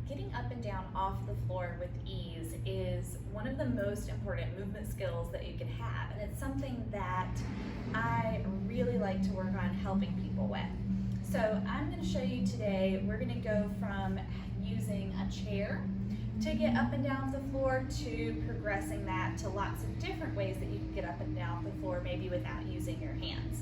getting up and down off the floor with ease is one of the most important movement skills that you can have, and it's something that I really like to work on helping people with. So I'm going to show you today, we're going to go from using a chair to get up and down the floor to progressing that to lots of different ways that you can get up and down the floor, maybe without using your hands.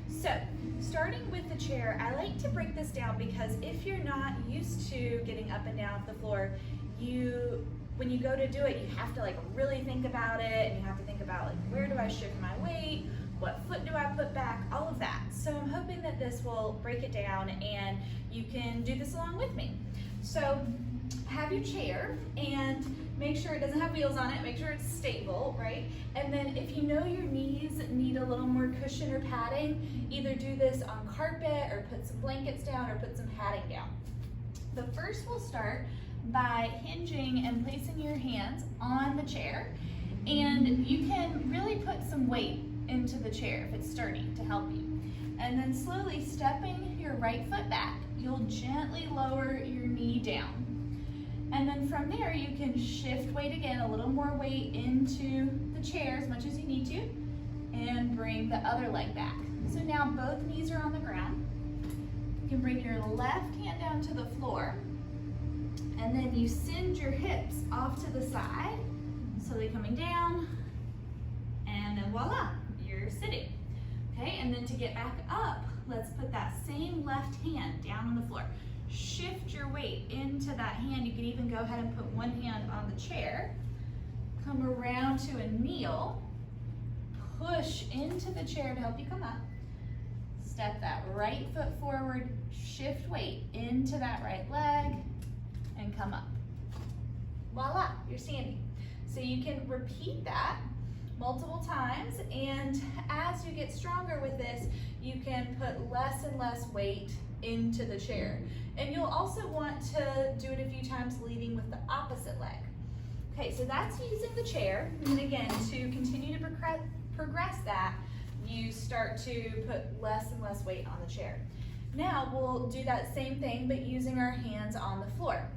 So starting with the chair, I like to break this down because if you're not used to getting up and down the floor, when you go to do it, you have to really think about it, and you have to think about where do I shift my weight, what foot do I put back, all of that. So I'm hoping that this will break it down and you can do this along with me. So have your chair and make sure it doesn't have wheels on it, make sure it's stable, right? And then if you know your knees need a little more cushion or padding, either do this on carpet or put some blankets down or put some padding down. But first we'll start by hinging and placing your hands on the chair, and you can really put some weight into the chair if it's sturdy to help you. And then slowly stepping your right foot back, you'll gently lower your knee down. And then from there, you can shift weight again, a little more weight into the chair as much as you need to, and bring the other leg back. So now both knees are on the ground. You can bring your left hand down to the floor, and then you send your hips off to the side, slowly coming down, and then voila, you're sitting. Okay, and then to get back up, let's put that same left hand down on the floor. Shift your weight into that hand. You can even go ahead and put one hand on the chair. Come around to a kneel. Push into the chair to help you come up. Step that right foot forward. Shift weight into that right leg and come up. Voila, you're standing. So you can repeat that multiple times, and as you get stronger with this, you can put less and less weight into the chair. And you'll also want to do it a few times leading with the opposite leg. Okay, so that's using the chair. And again, to continue to progress that, you start to put less and less weight on the chair. Now we'll do that same thing, but using our hands on the floor.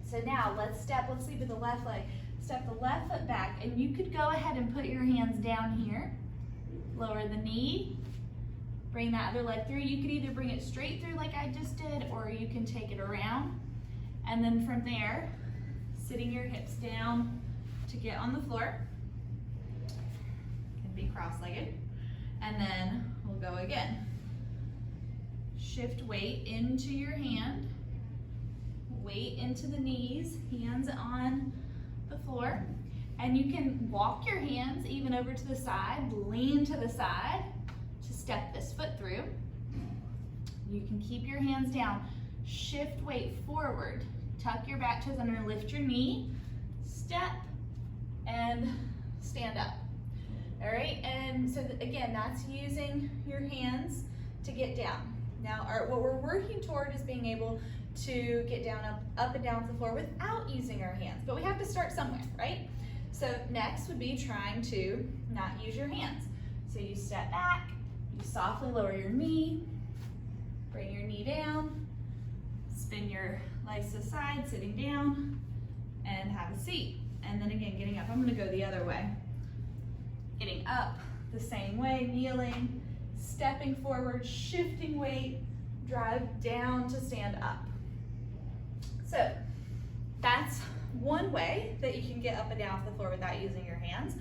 So now let's lead with the left leg. Step the left foot back, and you could go ahead and put your hands down here. Lower the knee. Bring that other leg through. You could either bring it straight through like I just did, or you can take it around. And then from there, sitting your hips down to get on the floor. Can be cross-legged. And then we'll go again. Shift weight into your hand. Weight into the knees, hands on the floor. And you can walk your hands even over to the side, lean to the side, step this foot through. You can keep your hands down, shift weight forward, tuck your back toes under, lift your knee, step, and stand up. All right, and so again, that's using your hands to get down. Now, what we're working toward is being able to get down, up and down the floor without using our hands, but we have to start somewhere, right? So next would be trying to not use your hands. So you step back, you softly lower your knee, bring your knee down, spin your legs to the side, sitting down, and have a seat. And then again, getting up. I'm gonna go the other way. Getting up the same way, kneeling, stepping forward, shifting weight, drive down to stand up. So that's one way that you can get up and down off the floor without using your hands.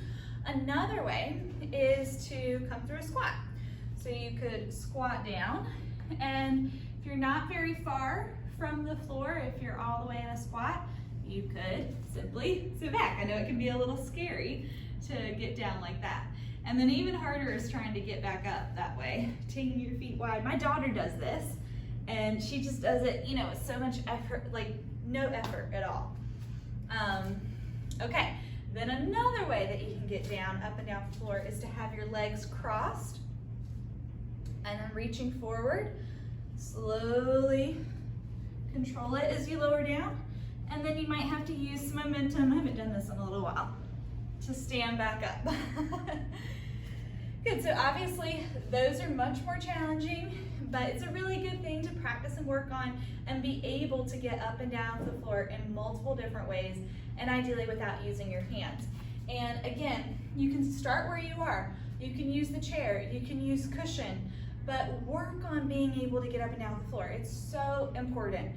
Another way is to come through a squat. So you could squat down, and if you're not very far from the floor, if you're all the way in a squat, you could simply sit back. I know it can be a little scary to get down like that. And then even harder is trying to get back up that way, taking your feet wide. My daughter does this, and she just does it, with so much effort, no effort at all. Okay, then another way that you can get down, up and down the floor is to have your legs crossed, and then reaching forward, slowly control it as you lower down, and then you might have to use some momentum, I haven't done this in a little while, to stand back up. Good, so obviously those are much more challenging, but it's a really good thing to practice and work on and be able to get up and down the floor in multiple different ways, and ideally without using your hands. And again, you can start where you are. You can use the chair, you can use cushion, but work on being able to get up and down the floor. It's so important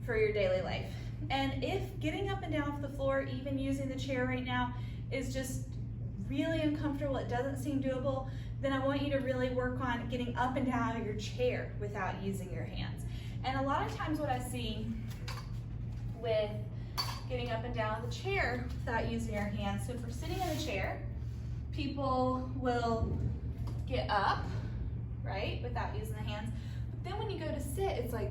for your daily life. And if getting up and down off the floor, even using the chair right now, is just really uncomfortable, it doesn't seem doable, then I want you to really work on getting up and down out of your chair without using your hands. And a lot of times what I see with getting up and down the chair without using your hands, so if we're sitting in a chair, people will get up, right, without using the hands. But then when you go to sit, it's like,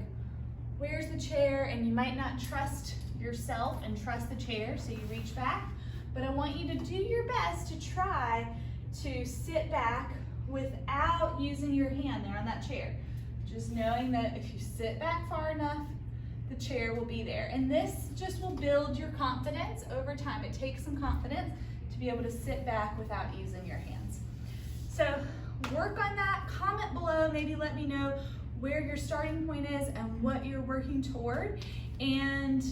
where's the chair? And you might not trust yourself and trust the chair, so you reach back. But I want you to do your best to try to sit back without using your hand there on that chair. Just knowing that if you sit back far enough, the chair will be there. And this just will build your confidence over time. It takes some confidence to be able to sit back without using your hands. So work on that, comment below, maybe let me know where your starting point is and what you're working toward. And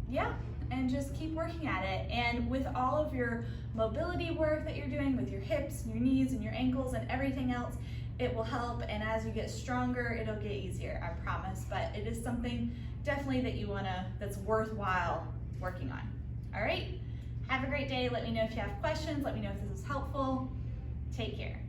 yeah, and just keep working at it. And with all of your mobility work that you're doing with your hips and your knees and your ankles and everything else, it will help. And as you get stronger, it'll get easier, I promise. But it is something definitely that that's worthwhile working on. All right, have a great day. Let me know if you have questions. Let me know if this was helpful. Take care.